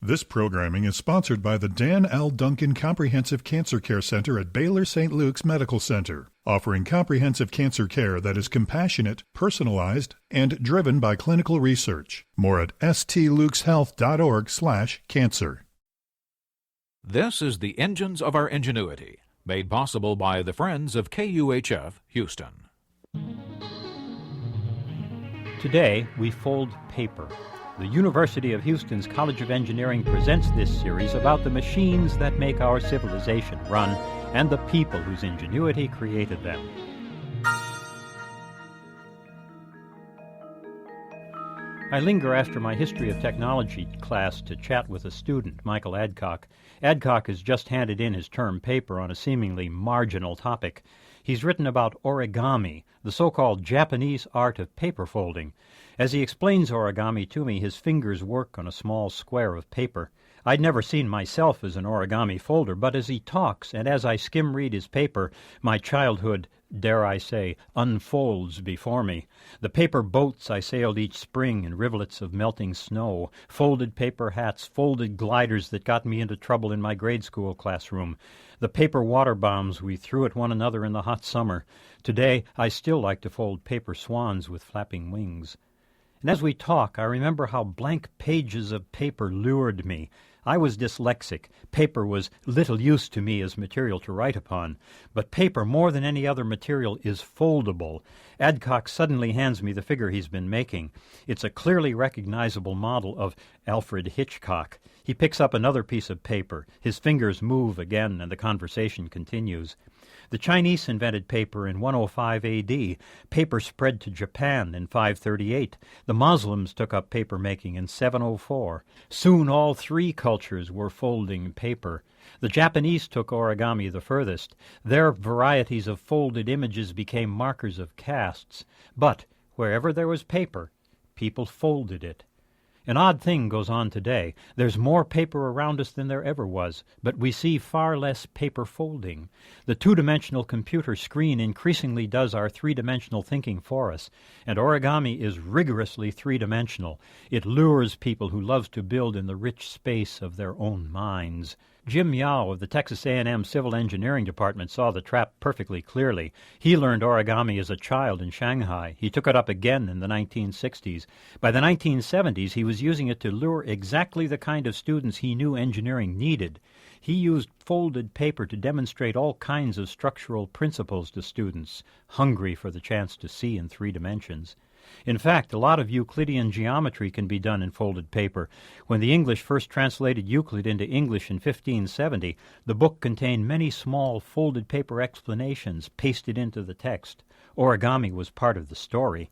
This programming is sponsored by the Dan L. Duncan Comprehensive Cancer Care Center at Baylor St. Luke's Medical Center, offering comprehensive cancer care that is compassionate, personalized, and driven by clinical research. More at stlukeshealth.org/cancer. This is the Engines of Our Ingenuity, made possible by the Friends of KUHF Houston. Today, we fold paper. The University of Houston's College of Engineering presents this series about the machines that make our civilization run and the people whose ingenuity created them. I linger after my history of technology class to chat with a student, Michael Adcock. Adcock has just handed in his term paper on a seemingly marginal topic. He's written about origami, the so-called Japanese art of paper folding. As he explains origami to me, his fingers work on a small square of paper. I'd never seen myself as an origami folder, but as he talks and as I skim read his paper, my childhood, dare I say, unfolds before me. The paper boats I sailed each spring in rivulets of melting snow, folded paper hats, folded gliders that got me into trouble in my grade school classroom, the paper water bombs we threw at one another in the hot summer. Today, I still like to fold paper swans with flapping wings. And as we talk, I remember how blank pages of paper lured me. I was dyslexic. Paper was little use to me as material to write upon. But paper, more than any other material, is foldable. Adcock suddenly hands me the figure he's been making. It's a clearly recognizable model of Alfred Hitchcock. He picks up another piece of paper. His fingers move again, and the conversation continues. The Chinese invented paper in 105 A.D. Paper spread to Japan in 538. The Muslims took up paper making in 704. Soon all three cultures were folding paper. The Japanese took origami the furthest. Their varieties of folded images became markers of castes. But wherever there was paper, people folded it. An odd thing goes on today. There's more paper around us than there ever was, but we see far less paper folding. The two-dimensional computer screen increasingly does our three-dimensional thinking for us, and origami is rigorously three-dimensional. It lures people who love to build in the rich space of their own minds. Jim Yao of the Texas A&M Civil Engineering Department saw the trap perfectly clearly. He learned origami as a child in Shanghai. He took it up again in the 1960s. By the 1970s, he was using it to lure exactly the kind of students he knew engineering needed. He used folded paper to demonstrate all kinds of structural principles to students, hungry for the chance to see in three dimensions. In fact, a lot of Euclidean geometry can be done in folded paper. When the English first translated Euclid into English in 1570, the book contained many small folded paper explanations pasted into the text. Origami was part of the story.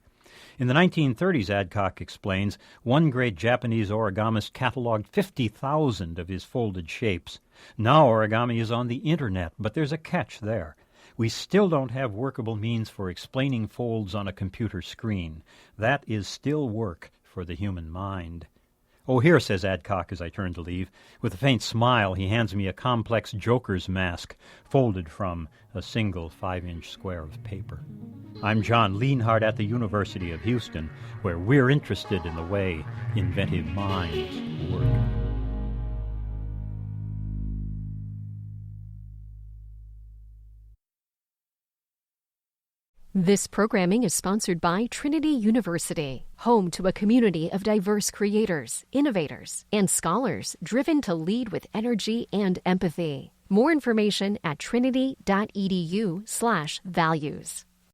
In the 1930s, Adcock explains, one great Japanese origamist cataloged 50,000 of his folded shapes. Now origami is on the Internet, but there's a catch there. We still don't have workable means for explaining folds on a computer screen. That is still work for the human mind. "Oh, here," says Adcock as I turn to leave. With a faint smile, he hands me a complex joker's mask, folded from a single 5-inch square of paper. I'm John Lienhardt at the University of Houston, where we're interested in the way inventive minds work. This programming is sponsored by Trinity University, home to a community of diverse creators, innovators, and scholars driven to lead with energy and empathy. More information at trinity.edu/values.